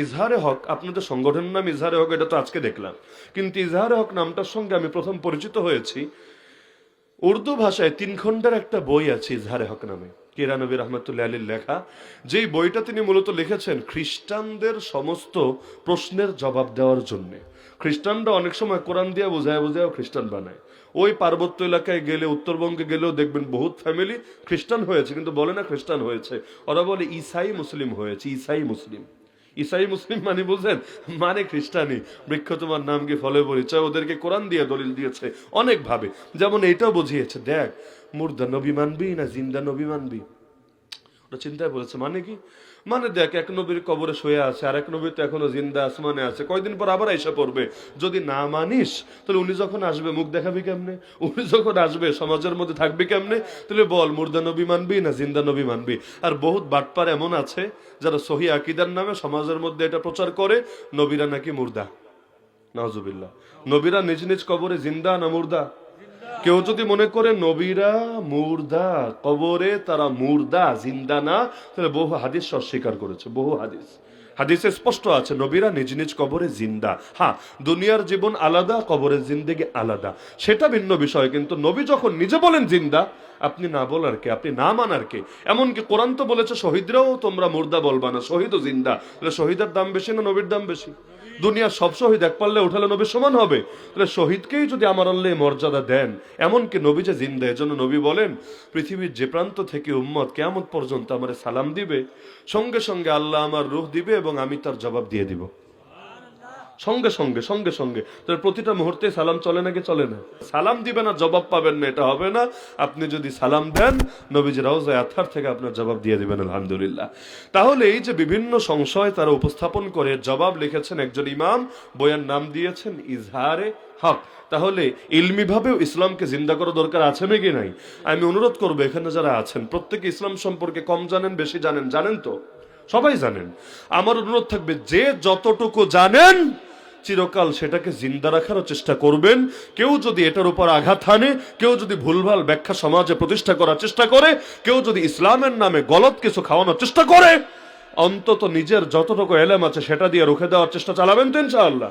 ইজহারে হক, আপনাদের সংগঠনের নাম ইজহারে হক, এটা তো আজকে দেখলাম। কিন্তু ইজহারে হক নামটার সঙ্গে আমি প্রথম পরিচিত হয়েছি উর্দু ভাষায় 3 খণ্ডের একটা বই আছে ইজহারে হক নামে, কিরা নবী রহমতুল্লাহ আলীর লেখা। যেই বইটা তিনি মূলত লিখেছেন খ্রিস্টানদের সমস্ত প্রশ্নের জবাব দেওয়ার জন্য। খ্রিস্টানরা অনেক সময় কোরআন দিয়ে বোঝায় বোঝায় খ্রিস্টান বানায়। ওই পার্বত্য এলাকায় গেলে, উত্তরবঙ্গে গেলেও দেখবেন বহুত ফ্যামিলি খ্রিস্টান হয়েছে কিন্তু বলে না খ্রিস্টান হয়েছে, ওরা বলে ঈসাই মুসলিম হয়েছে। ঈসাই মুসলিম, ঈসাই মুসলিম মানে বুঝেন, মানে খ্রিস্টানি। বৃক্ষ তোমার নাম কি ফলে পরিচয়, ওদেরকে কোরআন দিয়ে দলিল দিয়েছে অনেক ভাবে। যেমন এইটাও বুঝিয়েছে, দেখ মুর্দা নবী মানবি না জিন্দা নবী মানবি। ওরা চিন্তায় বলেছে মানে কি, মানে দেখ এক নবীর কবরে শুয়ে আছে, আর এক নবী তো এখনো জিন্দা আসমানে আছে, কয়দিন পর আবার এসে পড়বে। যদি না মানিস তাহলে উনি যখন আসবে মুখ দেখাবি কেমনে, উনি যখন আসবে সমাজের মধ্যে থাকবি কেমনে, তাহলে বল মুর্দা নবী মানবি না জিন্দা নবী মানবি। আর বহুত বাটপার এমন আছে যারা সহি আকীদার নামে সমাজের মধ্যে এটা প্রচার করে নবীরা নাকি মুর্দা। নাউজুবিল্লাহ। নবীরা নিজ নিজ কবরে জিন্দা না মুর্দা? কেউ যদি মনে করে নবীরা মুর্দা, কবরে তারা মুর্দা জিন্দা না, তাহলে বহু হাদিস অস্বীকার করেছে। বহু হাদিসে স্পষ্ট আছে নবীরা নিজ নিজ কবরে জিন্দা। হ্যাঁ, দুনিয়ার জীবন আলাদা, কবরের জিন্দেগি আলাদা, সেটা ভিন্ন বিষয়। কিন্তু নবী যখন নিজে বলেন জিন্দা, আপনি না বলার কে, আপনি না মানার কে? এমনকি কোরআন তো বলেছে শহীদরাও তোমরা মুর্দা বলবা না, শহীদও জিন্দা। তাহলে শহীদের দাম বেশি না নবীর দাম বেশি? দুনিয়ার সব শহীদ এক পাল্লে উঠালে নবী সমান হবে। তাহলে শহীদকেই যদি আমার আল্লাহ মর্যাদা দেন, এমনকি নবী যে জিন্দা, এজন্য নবী বলেন পৃথিবীর যে প্রান্ত থেকে উম্মত কিয়ামত পর্যন্ত আমার সালাম দিবে, সঙ্গে সঙ্গে আল্লাহ আমার রূহ দিবে এবং আমি তার জবাব দিয়ে দিব। সঙ্গে সঙ্গে সঙ্গে সঙ্গে। তার প্রতিটা মুহূর্তে সালাম চলে নাকি চলে না? সালাম দিবেন আর জবাব পাবেন না, এটা হবে না। আপনি যদি সালাম দেন, নবীজি রওজায়ে আতহার থেকে আপনার জবাব দিয়ে দিবেন আলহামদুলিল্লাহ। তাহলে এই যে বিভিন্ন সংশয় তারা উপস্থাপন করে জবাব লিখেছেন একজন ইমাম, বইয়ের নাম দিয়েছেন ইজহারে হক। তাহলে ইলমি ভাবেও ইসলামকে জিন্দা করা দরকার আছে নাকি নাই? আমি অনুরোধ করবো এখানে যারা আছেন প্রত্যেকে ইসলাম সম্পর্কে কম জানেন বেশি জানেন, জানেন তো? সবাই জানেন। আমার অনুরোধ থাকবে যে যতটুকু জানেন চিরকাল সেটাকে জিন্দা রাখারও চেষ্টা করবেন। কেউ যদি এটার উপর আঘাত হানে, কেউ যদি ভুলভাল ব্যাখ্যা সমাজে প্রতিষ্ঠা করার চেষ্টা করে, কেউ যদি ইসলামের নামে গলত কিছু খাওয়ানোর চেষ্টা করে, অন্তত নিজের যতটুকু এলেম আছে সেটা দিয়ে রুখে দেওয়ার চেষ্টা চালাবেন তো ইনশাআল্লাহ।